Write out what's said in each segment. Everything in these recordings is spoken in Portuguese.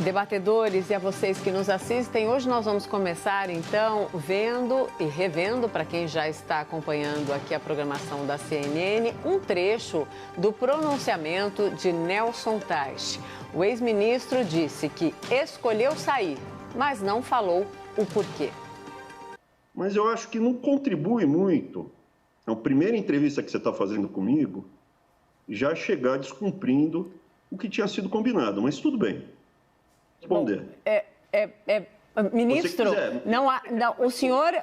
Debatedores e a vocês que nos assistem, hoje nós vamos começar então vendo e revendo, para quem já está acompanhando aqui a programação da CNN, um trecho do pronunciamento de Nelson Teich. O ex-ministro disse que escolheu sair, mas não falou o porquê. Mas eu acho que não contribui muito. A primeira entrevista que você está fazendo comigo, já chegar descumprindo o que tinha sido combinado, mas tudo bem. Responder. Ministro, não, o senhor...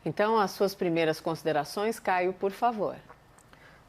Então, as suas primeiras considerações, Caio, por favor.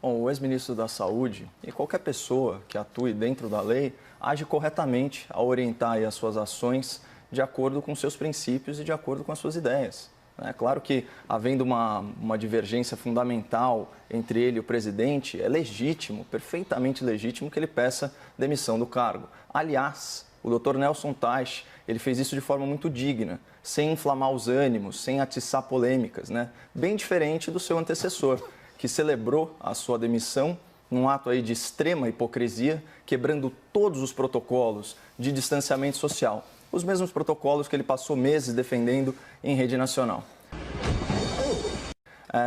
Bom, o ex-ministro da Saúde e qualquer pessoa que atue dentro da lei age corretamente ao orientar as suas ações de acordo com seus princípios e de acordo com as suas ideias. É claro que, havendo uma divergência fundamental entre ele e o presidente, é legítimo, perfeitamente legítimo, que ele peça demissão do cargo. Aliás, o Dr. Nelson Teich, ele fez isso de forma muito digna, sem inflamar os ânimos, sem atiçar polêmicas, né? Bem diferente do seu antecessor, que celebrou a sua demissão num ato aí de extrema hipocrisia, quebrando todos os protocolos de distanciamento social. Os mesmos protocolos que ele passou meses defendendo em rede nacional.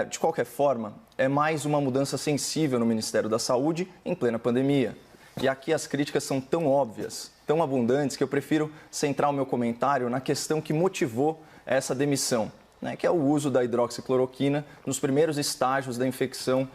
De qualquer forma, é mais uma mudança sensível no Ministério da Saúde em plena pandemia. E aqui as críticas são tão óbvias, tão abundantes, que eu prefiro centrar o meu comentário na questão que motivou essa demissão, né, que é o uso da hidroxicloroquina nos primeiros estágios da infecção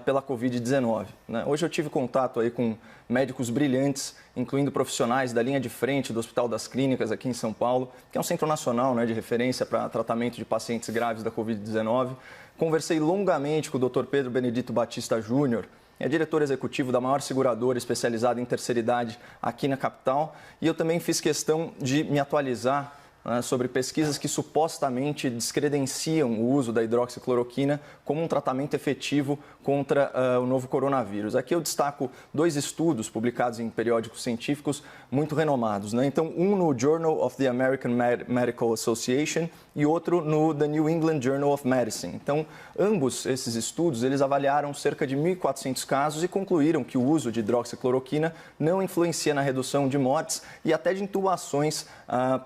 pela Covid-19. Né? Hoje eu tive contato aí com médicos brilhantes, incluindo profissionais da linha de frente do Hospital das Clínicas aqui em São Paulo, que é um centro nacional, né, de referência para tratamento de pacientes graves da Covid-19. Conversei longamente com o Dr. Pedro Benedito Batista Júnior, é diretor executivo da maior seguradora especializada em terceira idade aqui na capital, e eu também fiz questão de me atualizar sobre pesquisas que supostamente descredenciam o uso da hidroxicloroquina como um tratamento efetivo contra o novo coronavírus. Aqui eu destaco 2 estudos publicados em periódicos científicos muito renomados, né? Então, um no Journal of the American Medical Association e outro no The New England Journal of Medicine. Então, ambos esses estudos, eles avaliaram cerca de 1.400 casos e concluíram que o uso de hidroxicloroquina não influencia na redução de mortes e até de intubações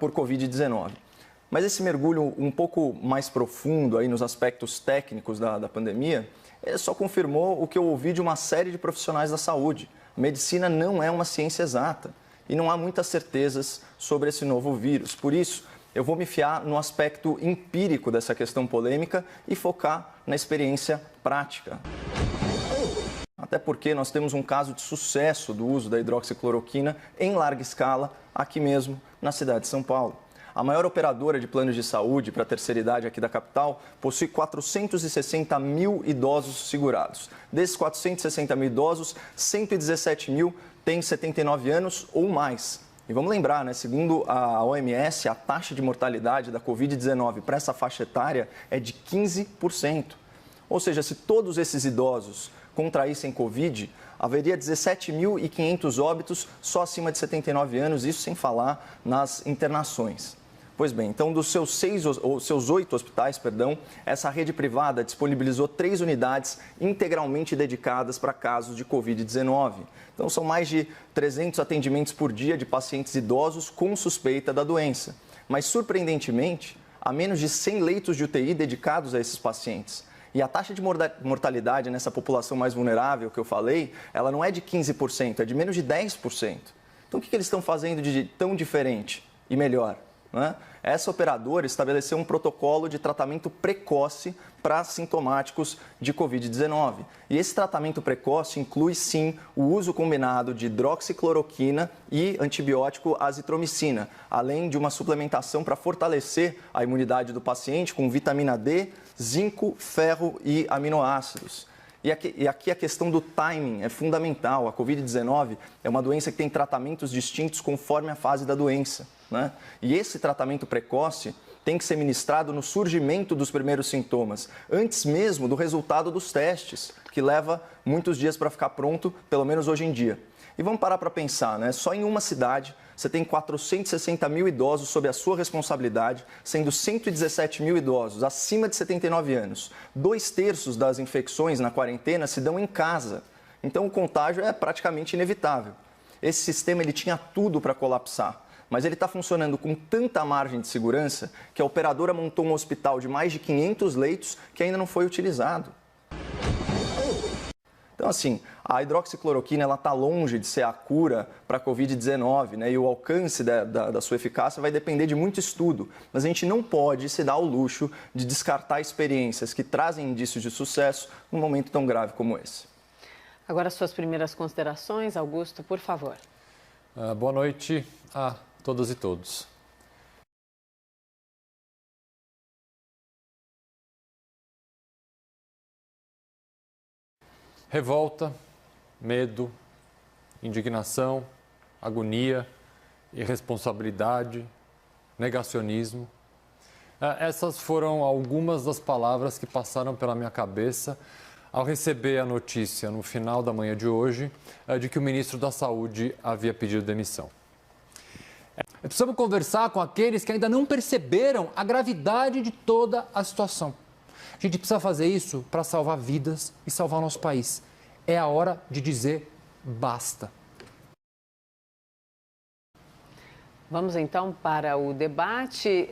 por Covid-19. Mas esse mergulho um pouco mais profundo aí nos aspectos técnicos da pandemia, só confirmou o que eu ouvi de uma série de profissionais da saúde. Medicina não é uma ciência exata e não há muitas certezas sobre esse novo vírus. Por isso, eu vou me fiar no aspecto empírico dessa questão polêmica e focar na experiência prática. Até porque nós temos um caso de sucesso do uso da hidroxicloroquina em larga escala aqui mesmo na cidade de São Paulo. A maior operadora de planos de saúde para a terceira idade aqui da capital possui 460 mil idosos segurados. Desses 460 mil idosos, 117 mil têm 79 anos ou mais. E vamos lembrar, né, segundo a OMS, a taxa de mortalidade da Covid-19 para essa faixa etária é de 15%. Ou seja, se todos esses idosos contraíssem Covid, haveria 17.500 óbitos só acima de 79 anos, isso sem falar nas internações. Pois bem, então dos seus 8 hospitais, essa rede privada disponibilizou 3 unidades integralmente dedicadas para casos de Covid-19. Então são mais de 300 atendimentos por dia de pacientes idosos com suspeita da doença. Mas surpreendentemente, há menos de 100 leitos de UTI dedicados a esses pacientes. E a taxa de mortalidade nessa população mais vulnerável que eu falei, ela não é de 15%, é de menos de 10%. Então o que eles estão fazendo de tão diferente e melhor? Né? Essa operadora estabeleceu um protocolo de tratamento precoce para sintomáticos de Covid-19. E esse tratamento precoce inclui, sim, o uso combinado de hidroxicloroquina e antibiótico azitromicina, além de uma suplementação para fortalecer a imunidade do paciente com vitamina D, zinco, ferro e aminoácidos. E aqui a questão do timing é fundamental. A Covid-19 é uma doença que tem tratamentos distintos conforme a fase da doença, né? E esse tratamento precoce tem que ser ministrado no surgimento dos primeiros sintomas, antes mesmo do resultado dos testes, que leva muitos dias para ficar pronto, pelo menos hoje em dia. E vamos parar para pensar, né? Só em uma cidade você tem 460 mil idosos sob a sua responsabilidade, sendo 117 mil idosos acima de 79 anos. 2/3 das infecções na quarentena se dão em casa. Então, o contágio é praticamente inevitável. Esse sistema ele tinha tudo para colapsar, mas ele está funcionando com tanta margem de segurança que a operadora montou um hospital de mais de 500 leitos que ainda não foi utilizado. Então, assim, a hidroxicloroquina está longe de ser a cura para a Covid-19, né? E o alcance da sua eficácia vai depender de muito estudo. Mas a gente não pode se dar ao luxo de descartar experiências que trazem indícios de sucesso num momento tão grave como esse. Agora, suas primeiras considerações, Augusto, por favor. Boa noite a todas e todos. Revolta, medo, indignação, agonia, irresponsabilidade, negacionismo. Essas foram algumas das palavras que passaram pela minha cabeça ao receber a notícia no final da manhã de hoje de que o ministro da Saúde havia pedido demissão. Precisamos conversar com aqueles que ainda não perceberam a gravidade de toda a situação. A gente precisa fazer isso para salvar vidas e salvar o nosso país. É a hora de dizer basta. Vamos então para o debate.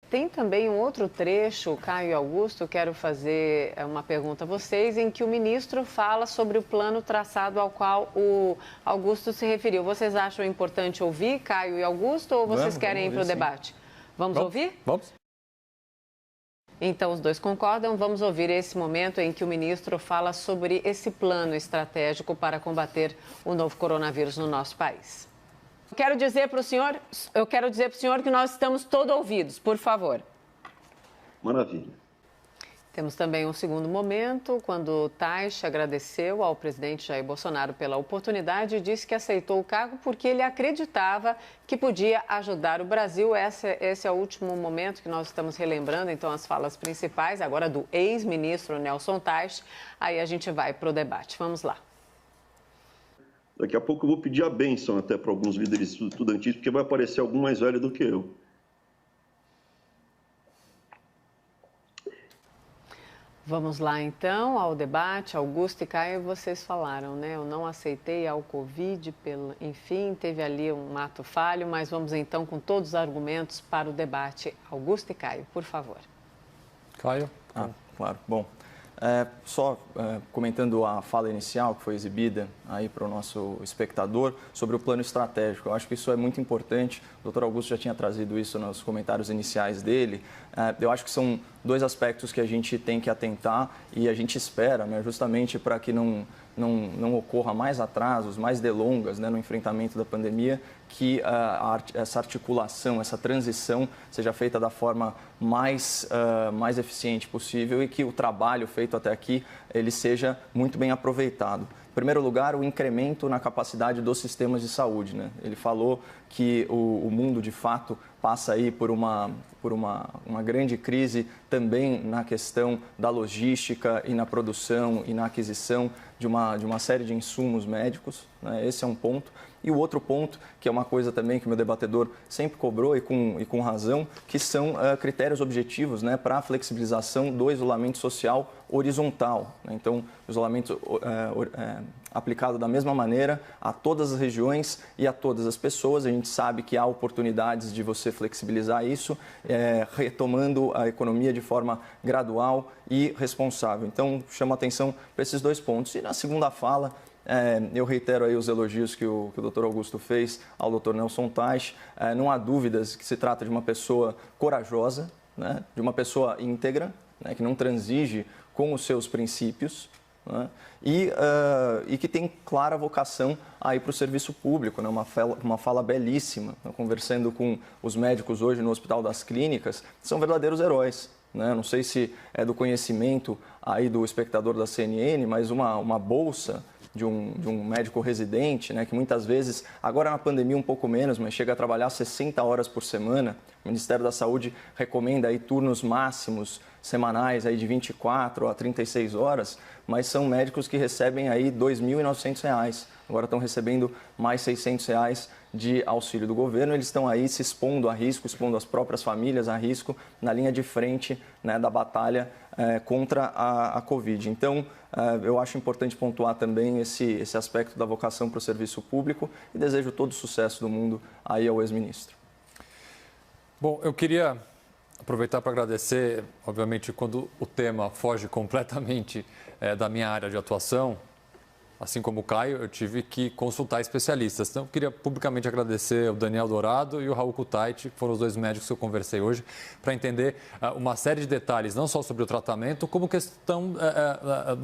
Tem também um outro trecho, Caio e Augusto, quero fazer uma pergunta a vocês, em que o ministro fala sobre o plano traçado ao qual o Augusto se referiu. Vocês acham importante ouvir, Caio e Augusto, ou vocês querem ir para o debate? Vamos ouvir? Vamos. Então, os dois concordam. Vamos ouvir esse momento em que o ministro fala sobre esse plano estratégico para combater o novo coronavírus no nosso país. Eu quero dizer para o senhor que nós estamos todos ouvidos, por favor. Maravilha. Temos também um segundo momento, quando Taish agradeceu ao presidente Jair Bolsonaro pela oportunidade e disse que aceitou o cargo porque ele acreditava que podia ajudar o Brasil. Esse é o último momento que nós estamos relembrando, então, as falas principais, agora do ex-ministro Nelson Taish. Aí a gente vai para o debate. Vamos lá. Daqui a pouco eu vou pedir a bênção até para alguns líderes estudantis, porque vai aparecer algum mais velho do que eu. Vamos lá, então, ao debate. Augusto e Caio, vocês falaram, né? Eu não aceitei ao Covid, enfim, teve ali um ato falho, mas vamos, então, com todos os argumentos para o debate. Augusto e Caio, por favor. Caio? Claro. Bom, só comentando a fala inicial que foi exibida aí para o nosso espectador sobre o plano estratégico. Eu acho que isso é muito importante. O doutor Augusto já tinha trazido isso nos comentários iniciais dele. Eu acho que são dois aspectos que a gente tem que atentar e a gente espera, né, justamente para que não ocorra mais atrasos, mais delongas, né, no enfrentamento da pandemia, que essa articulação, essa transição seja feita da forma mais eficiente possível e que o trabalho feito até aqui ele seja muito bem aproveitado. Em primeiro lugar, o incremento na capacidade dos sistemas de saúde, né? Ele falou que o mundo, de fato, passa aí por uma grande crise também na questão da logística e na produção e na aquisição de uma série de insumos médicos, né? Esse é um ponto. E o outro ponto, que é uma coisa também que o meu debatedor sempre cobrou e com razão, que são critérios objetivos, né, para a flexibilização do isolamento social horizontal, né? Então, o isolamento aplicado da mesma maneira a todas as regiões e a todas as pessoas. A gente sabe que há oportunidades de você flexibilizar isso, retomando a economia de forma gradual e responsável. Então, chamo a atenção para esses dois pontos. E na segunda fala, eu reitero aí os elogios que o Dr. Augusto fez ao Dr. Nelson Taish. Não há dúvidas que se trata de uma pessoa corajosa, né? De uma pessoa íntegra, né? Que não transige com os seus princípios, né? E que tem clara vocação aí para o serviço público, né? Uma fala belíssima. Conversando com os médicos hoje no Hospital das Clínicas, são verdadeiros heróis. Não sei se é do conhecimento aí do espectador da CNN, mas uma bolsa de um médico residente, né, que muitas vezes, agora na pandemia um pouco menos, mas chega a trabalhar 60 horas por semana. O Ministério da Saúde recomenda aí turnos máximos semanais aí de 24 a 36 horas, mas são médicos que recebem aí R$ 2.900. Agora estão recebendo mais R$ 600 de auxílio do governo, eles estão aí se expondo a risco, expondo as próprias famílias a risco na linha de frente, né, da batalha contra a Covid. Então, eu acho importante pontuar também esse aspecto da vocação para o serviço público e desejo todo o sucesso do mundo aí ao ex-ministro. Bom, eu queria aproveitar para agradecer, obviamente, quando o tema foge completamente da minha área de atuação, assim como o Caio, eu tive que consultar especialistas. Então, eu queria publicamente agradecer o Daniel Dourado e o Raul Kutaiti, que foram os dois médicos que eu conversei hoje, para entender uma série de detalhes, não só sobre o tratamento, como questão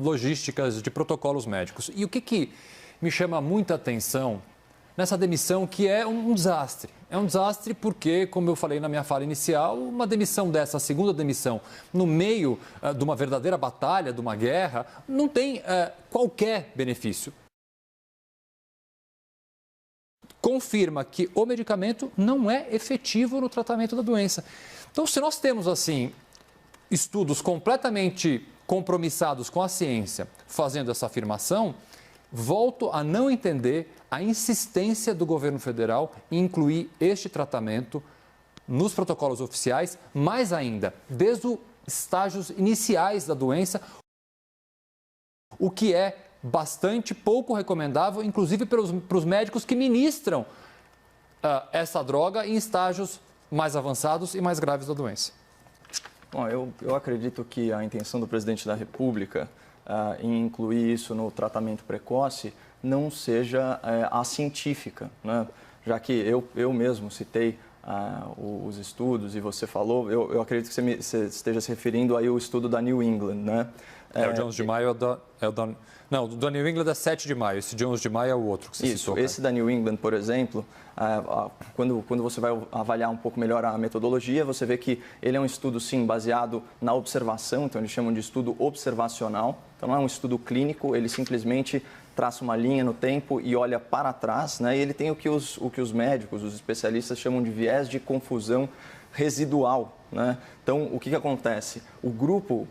logísticas de protocolos médicos. E o que me chama muita atenção nessa demissão, que é um desastre. É um desastre porque, como eu falei na minha fala inicial, uma demissão dessa, a segunda demissão, no meio de uma verdadeira batalha, de uma guerra, não tem qualquer benefício. Confirma que o medicamento não é efetivo no tratamento da doença. Então, se nós temos, assim, estudos completamente compromissados com a ciência fazendo essa afirmação, volto a não entender a insistência do governo federal em incluir este tratamento nos protocolos oficiais, mais ainda, desde os estágios iniciais da doença, o que é bastante pouco recomendável, inclusive para os médicos que ministram essa droga em estágios mais avançados e mais graves da doença. Bom, eu acredito que a intenção do presidente da República em incluir isso no tratamento precoce não seja a científica, né? Já que eu mesmo citei os estudos e você falou, eu acredito que você esteja se referindo aí ao estudo da New England, né? O de 11 de maio não, o da New England é 7 de maio, esse de 11 de maio é o outro que você citou. Isso, esse da New England, por exemplo, quando você vai avaliar um pouco melhor a metodologia, você vê que ele é um estudo, sim, baseado na observação, então eles chamam de estudo observacional, então não é um estudo clínico, ele simplesmente traça uma linha no tempo e olha para trás, né? E ele tem o que os médicos, os especialistas chamam de viés de confusão residual, né? Então, o que acontece? O grupo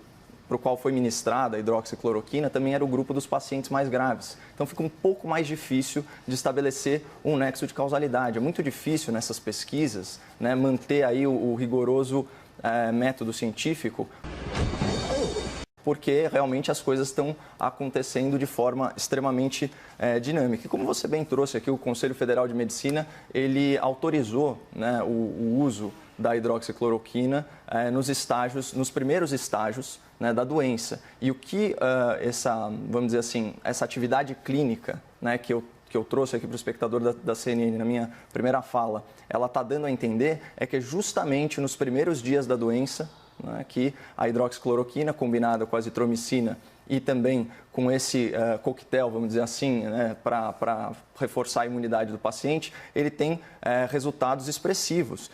para o qual foi ministrada a hidroxicloroquina também era o grupo dos pacientes mais graves. Então, fica um pouco mais difícil de estabelecer um nexo de causalidade. É muito difícil nessas pesquisas, né, manter aí o rigoroso método científico, porque realmente as coisas estão acontecendo de forma extremamente dinâmica. E como você bem trouxe aqui, o Conselho Federal de Medicina, ele autorizou, né, o uso da hidroxicloroquina nos primeiros estágios, né, da doença. E o que vamos dizer assim, essa atividade clínica, né, que eu trouxe aqui para o espectador da CNN na minha primeira fala, ela está dando a entender é que justamente nos primeiros dias da doença, né, que a hidroxicloroquina combinada com a azitromicina e também com esse coquetel, vamos dizer assim, né, para reforçar a imunidade do paciente, ele tem resultados expressivos.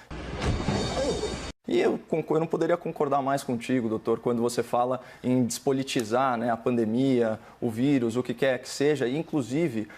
E eu não poderia concordar mais contigo, doutor, quando você fala em despolitizar, né, a pandemia, o vírus, o que quer que seja, e inclusive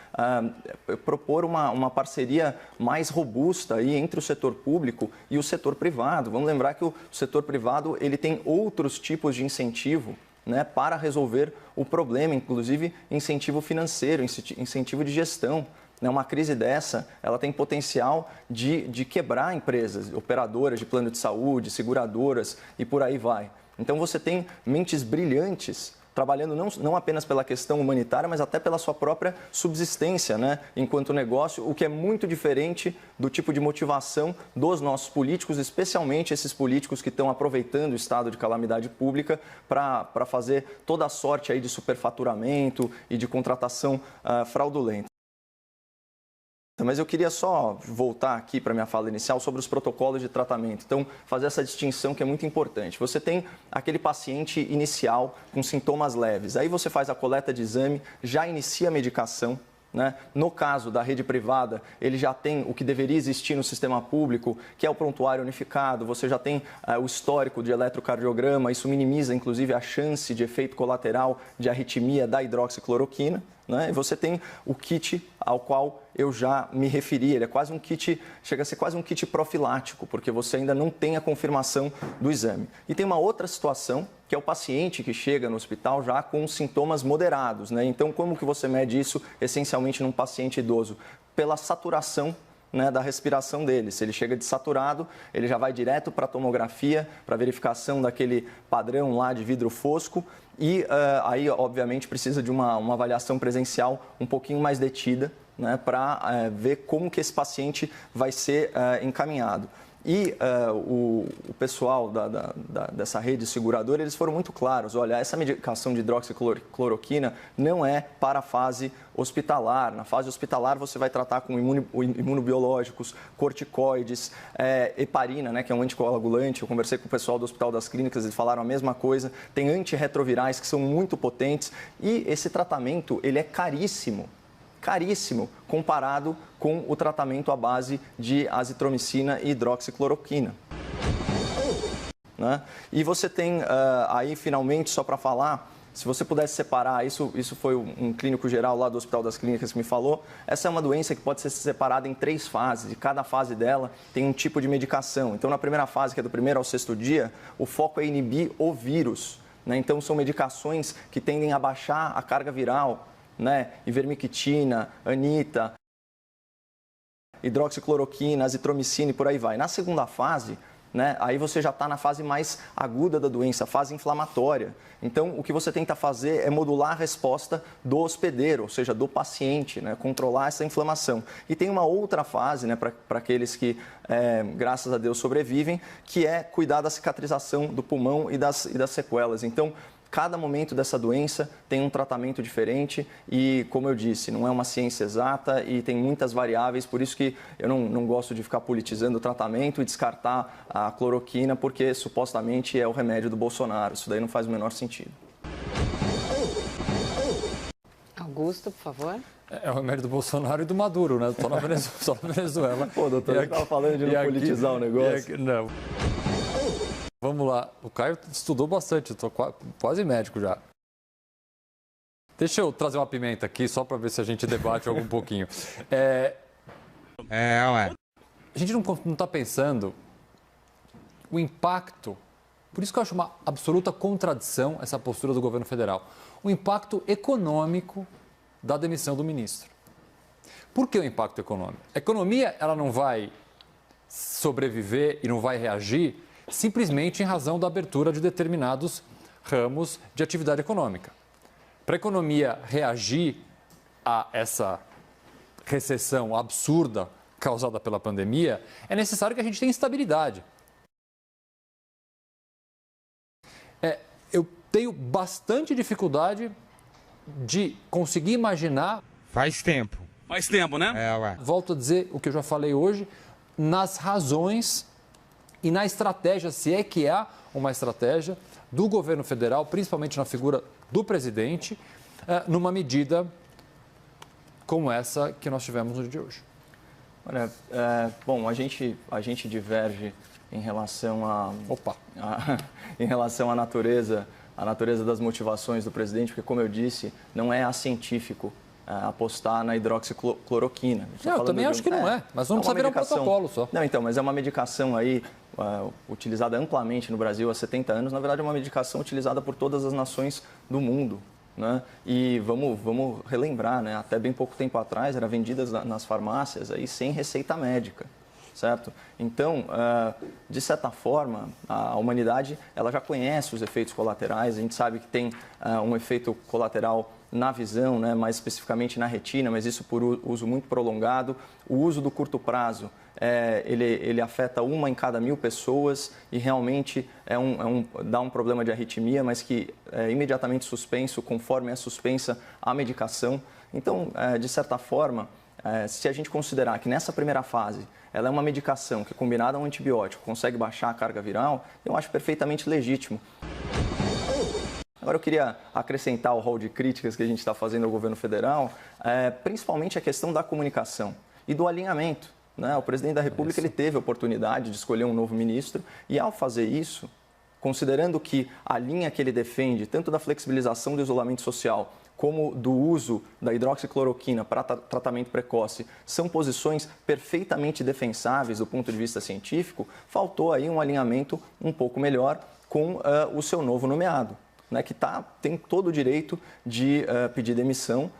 propor uma parceria mais robusta aí entre o setor público e o setor privado. Vamos lembrar que o setor privado ele tem outros tipos de incentivo, né, para resolver o problema, inclusive incentivo financeiro, incentivo de gestão. Uma crise dessa, ela tem potencial de quebrar empresas, operadoras de plano de saúde, seguradoras e por aí vai. Então você tem mentes brilhantes trabalhando não apenas pela questão humanitária, mas até pela sua própria subsistência, né, enquanto negócio, o que é muito diferente do tipo de motivação dos nossos políticos, especialmente esses políticos que estão aproveitando o estado de calamidade pública para fazer toda a sorte aí de superfaturamento e de contratação fraudulenta. Mas eu queria só voltar aqui para a minha fala inicial sobre os protocolos de tratamento. Então, fazer essa distinção que é muito importante. Você tem aquele paciente inicial com sintomas leves. Aí você faz a coleta de exame, já inicia a medicação, né? No caso da rede privada, ele já tem o que deveria existir no sistema público, que é o prontuário unificado, você já tem o histórico de eletrocardiograma, isso minimiza inclusive a chance de efeito colateral de arritmia da hidroxicloroquina, né? E você tem o kit ao qual eu já me referi, ele é quase um kit, chega a ser quase um kit profilático, porque você ainda não tem a confirmação do exame. E tem uma outra situação, que é o paciente que chega no hospital já com sintomas moderados, né? Então, como que você mede isso essencialmente num paciente idoso? Pela saturação, né, da respiração dele. Se ele chega desaturado, ele já vai direto para a tomografia, para verificação daquele padrão lá de vidro fosco e aí, obviamente, precisa de uma avaliação presencial um pouquinho mais detida, né, para ver como que esse paciente vai ser encaminhado. E o pessoal dessa rede seguradora, eles foram muito claros. Olha, essa medicação de hidroxicloroquina não é para a fase hospitalar. Na fase hospitalar, você vai tratar com imunobiológicos, corticoides, heparina, né, que é um anticoagulante. Eu conversei com o pessoal do Hospital das Clínicas, eles falaram a mesma coisa. Tem antirretrovirais que são muito potentes. E esse tratamento, ele é caríssimo comparado com o tratamento à base de azitromicina e hidroxicloroquina. Né? E você tem aí, finalmente, só para falar, se você pudesse separar, isso foi um clínico geral lá do Hospital das Clínicas que me falou, essa é uma doença que pode ser separada em 3 fases, e cada fase dela tem um tipo de medicação. Então, na primeira fase, que é do 1º ao 6º dia, o foco é inibir o vírus. Né? Então, são medicações que tendem a baixar a carga viral, né? Ivermectina, anita, hidroxicloroquina, azitromicina e por aí vai. Na segunda fase, né, aí você já está na fase mais aguda da doença, a fase inflamatória. Então, o que você tenta fazer é modular a resposta do hospedeiro, ou seja, do paciente, né, controlar essa inflamação. E tem uma outra fase, né, para aqueles que, graças a Deus, sobrevivem, que é cuidar da cicatrização do pulmão e das sequelas. Então, cada momento dessa doença tem um tratamento diferente e, como eu disse, não é uma ciência exata e tem muitas variáveis, por isso que eu não gosto de ficar politizando o tratamento e descartar a cloroquina, porque supostamente é o remédio do Bolsonaro. Isso daí não faz o menor sentido. Augusto, por favor. É o remédio do Bolsonaro e do Maduro, né? Só na Venezuela. Pô, doutor, eu estava falando de não politizar o negócio. Não. Vamos lá, o Caio estudou bastante, eu estou quase médico já. Deixa eu trazer uma pimenta aqui, só para ver se a gente debate algum pouquinho. A gente não está pensando o impacto, por isso que eu acho uma absoluta contradição essa postura do governo federal, o impacto econômico da demissão do ministro. Por que o impacto econômico? A economia ela não vai sobreviver e não vai reagir simplesmente em razão da abertura de determinados ramos de atividade econômica. Para a economia reagir a essa recessão absurda causada pela pandemia, é necessário que a gente tenha estabilidade. Eu tenho bastante dificuldade de conseguir imaginar... Faz tempo, né? Volto a dizer o que eu já falei hoje, nas razões... E na estratégia, se é que há uma estratégia do governo federal, principalmente na figura do presidente, numa medida como essa que nós tivemos no dia de hoje. Olha, bom, a gente diverge em relação em relação à natureza das motivações do presidente, porque, como eu disse, não é científico apostar na hidroxicloroquina. Eu também acho que não é, mas vamos saber um protocolo só. Não, então, mas é uma medicação aí utilizada amplamente no Brasil há 70 anos. Na verdade, é uma medicação utilizada por todas as nações do mundo. Né? E vamos relembrar, né? Até bem pouco tempo atrás, era vendida nas farmácias aí, sem receita médica. Certo? Então, de certa forma, a humanidade ela já conhece os efeitos colaterais. A gente sabe que tem um efeito colateral na visão, né, mais especificamente na retina, mas isso por uso muito prolongado. O uso do curto prazo, ele afeta 1 em cada 1000 pessoas e realmente dá um problema de arritmia, mas que é imediatamente suspenso conforme é suspensa a medicação. Então, de certa forma, se a gente considerar que nessa primeira fase ela é uma medicação que, combinada a um antibiótico, consegue baixar a carga viral, eu acho perfeitamente legítimo. Agora, eu queria acrescentar ao rol de críticas que a gente está fazendo ao governo federal, principalmente a questão da comunicação e do alinhamento. Né? O presidente da República ele teve a oportunidade de escolher um novo ministro e, ao fazer isso, considerando que a linha que ele defende, tanto da flexibilização do isolamento social como do uso da hidroxicloroquina para tratamento precoce, são posições perfeitamente defensáveis do ponto de vista científico, faltou aí um alinhamento um pouco melhor com o seu novo nomeado, né, que tem todo o direito de pedir demissão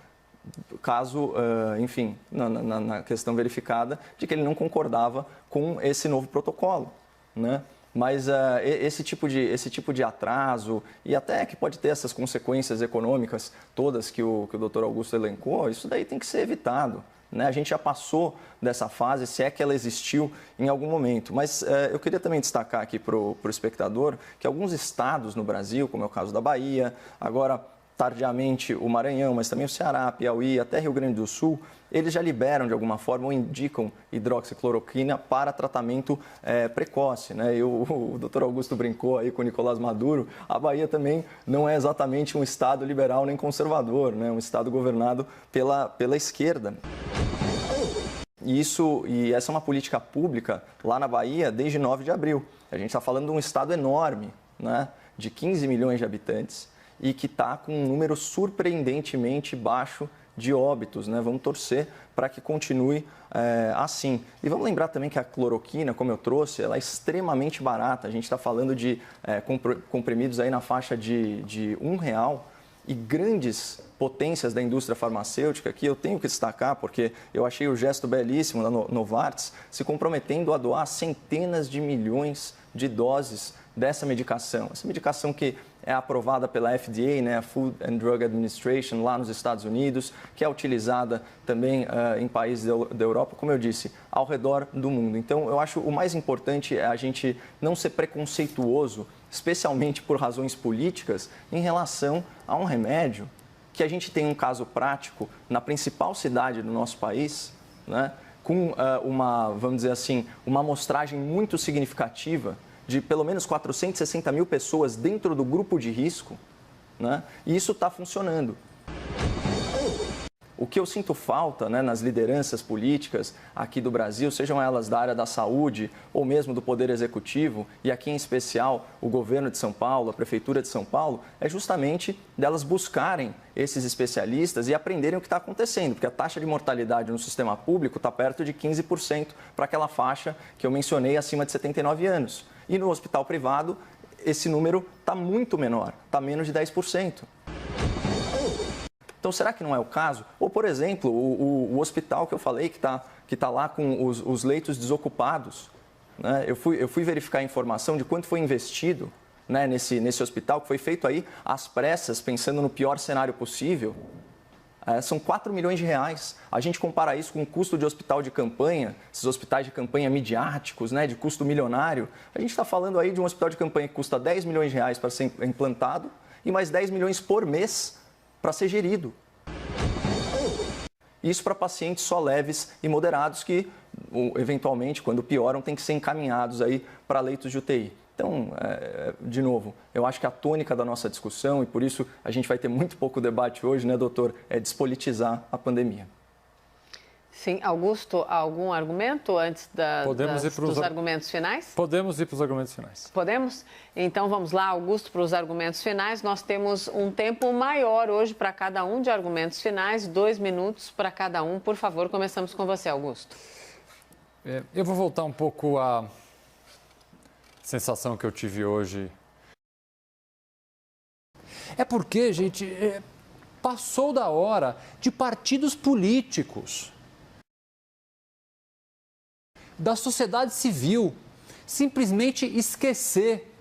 caso, enfim, na questão verificada de que ele não concordava com esse novo protocolo, né? Mas esse tipo de atraso, e até que pode ter essas consequências econômicas todas que o Dr. Augusto elencou, isso daí tem que ser evitado, né? A gente já passou dessa fase, se é que ela existiu em algum momento. Mas eu queria também destacar aqui para o espectador que alguns estados no Brasil, como é o caso da Bahia, agora tardiamente o Maranhão, mas também o Ceará, Piauí, até Rio Grande do Sul, eles já liberam de alguma forma ou indicam hidroxicloroquina para tratamento precoce, né? E o Dr. Augusto brincou aí com o Nicolás Maduro, a Bahia também não é exatamente um estado liberal nem conservador, né? Um estado governado pela esquerda. E essa é uma política pública lá na Bahia desde 9 de abril. A gente está falando de um estado enorme, né? De 15 milhões de habitantes, e que está com um número surpreendentemente baixo de óbitos, né? Vamos torcer para que continue assim. E vamos lembrar também que a cloroquina, como eu trouxe, ela é extremamente barata. A gente está falando de comprimidos aí na faixa de R$1, e grandes potências da indústria farmacêutica, que eu tenho que destacar, porque eu achei o gesto belíssimo da Novartis, se comprometendo a doar centenas de milhões de doses dessa medicação. Essa medicação que é aprovada pela FDA, né, a Food and Drug Administration, lá nos Estados Unidos, que é utilizada também em países da Europa, como eu disse, ao redor do mundo. Então, eu acho o mais importante é a gente não ser preconceituoso, especialmente por razões políticas, em relação a um remédio que a gente tem um caso prático na principal cidade do nosso país, né, com vamos dizer assim, uma amostragem muito significativa de pelo menos 460 mil pessoas dentro do grupo de risco, né? E isso está funcionando. O que eu sinto falta, né, nas lideranças políticas aqui do Brasil, sejam elas da área da saúde ou mesmo do Poder Executivo, e aqui em especial o governo de São Paulo, a Prefeitura de São Paulo, é justamente delas buscarem esses especialistas e aprenderem o que está acontecendo, porque a taxa de mortalidade no sistema público está perto de 15% para aquela faixa que eu mencionei acima de 79 anos. E no hospital privado, esse número está muito menor, está menos de 10%. Então, será que não é o caso? Ou, por exemplo, o hospital que eu falei que tá lá com os leitos desocupados, né? Eu fui verificar a informação de quanto foi investido, né, nesse hospital, que foi feito aí às pressas, pensando no pior cenário possível. São 4 milhões de reais. A gente compara isso com o custo de hospital de campanha, esses hospitais de campanha midiáticos, né, de custo milionário. A gente está falando aí de um hospital de campanha que custa 10 milhões de reais para ser implantado e mais 10 milhões por mês para ser gerido. Isso para pacientes só leves e moderados que, eventualmente, quando pioram, têm que ser encaminhados aí para leitos de UTI. Então, de novo, eu acho que a tônica da nossa discussão, e por isso a gente vai ter muito pouco debate hoje, né, doutor, é despolitizar a Sim. Augusto, algum argumento antes dos argumentos finais? Podemos ir para os argumentos finais. Podemos? Então vamos lá, Augusto, para os argumentos finais. Nós temos um tempo maior hoje para cada um de argumentos finais, 2 minutos para cada um. Por favor, começamos com você, Augusto. Eu vou voltar um pouco à sensação que eu tive hoje. É porque, gente, passou da hora de partidos políticos, da sociedade civil, simplesmente esquecer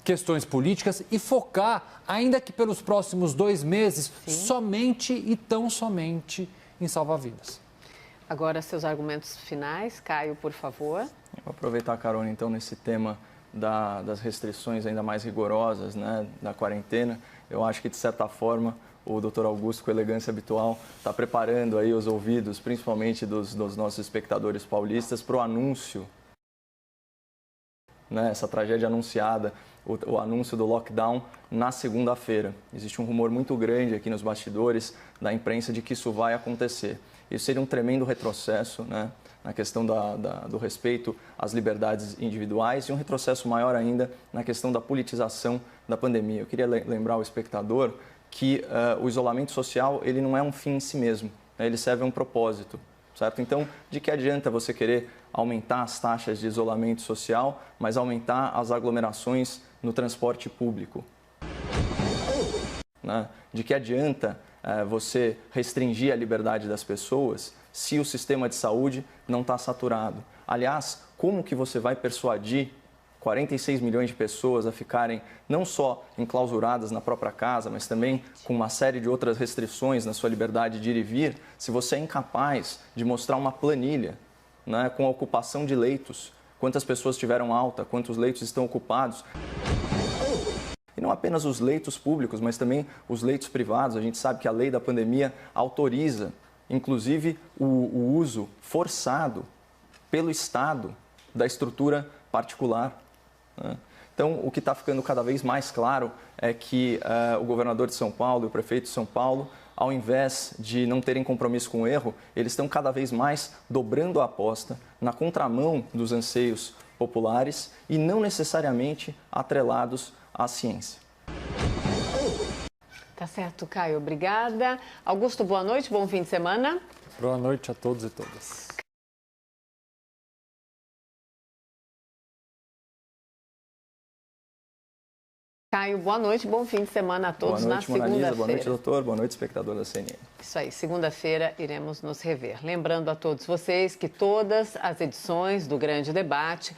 questões políticas e focar, ainda que pelos próximos 2 meses, somente e tão somente em salvar vidas. Agora, seus argumentos finais. Caio, por favor. Vou aproveitar a carona, então, nesse tema das restrições ainda mais rigorosas, né, da quarentena. Eu acho que, de certa forma, o Dr. Augusto, com a elegância habitual, está preparando aí os ouvidos, principalmente dos nossos espectadores paulistas, para o anúncio, né, essa tragédia anunciada, o anúncio do lockdown na segunda-feira. Existe um rumor muito grande aqui nos bastidores da imprensa de que isso vai acontecer. Isso seria um tremendo retrocesso, né, na questão do respeito às liberdades individuais e um retrocesso maior ainda na questão da politização da pandemia. Eu queria lembrar ao espectador que o isolamento social ele não é um fim em si mesmo, né? Ele serve a um propósito, certo? Então, de que adianta você querer aumentar as taxas de isolamento social, mas aumentar as aglomerações no transporte público? Né? De que adianta você restringir a liberdade das pessoas se o sistema de saúde não está saturado? Aliás, como que você vai persuadir 46 milhões de pessoas a ficarem não só enclausuradas na própria casa, mas também com uma série de outras restrições na sua liberdade de ir e vir, se você é incapaz de mostrar uma planilha, né, com a ocupação de leitos, quantas pessoas tiveram alta, quantos leitos estão ocupados? E não apenas os leitos públicos, mas também os leitos privados. A gente sabe que a lei da pandemia autoriza, inclusive, o uso forçado pelo Estado da estrutura particular. Então, o que está ficando cada vez mais claro é que o governador de São Paulo e o prefeito de São Paulo, ao invés de não terem compromisso com o erro, eles estão cada vez mais dobrando a aposta na contramão dos anseios populares e não necessariamente atrelados à ciência. Tá certo, Caio. Obrigada. Augusto, boa noite, bom fim de semana. Boa noite a todos e todas. Caio, boa noite, bom fim de semana a todos. Boa noite, Monalisa, boa noite, segunda-feira. doutor, boa noite, espectador da CNN. Isso aí, segunda-feira iremos nos rever. Lembrando a todos vocês que todas as edições do Grande Debate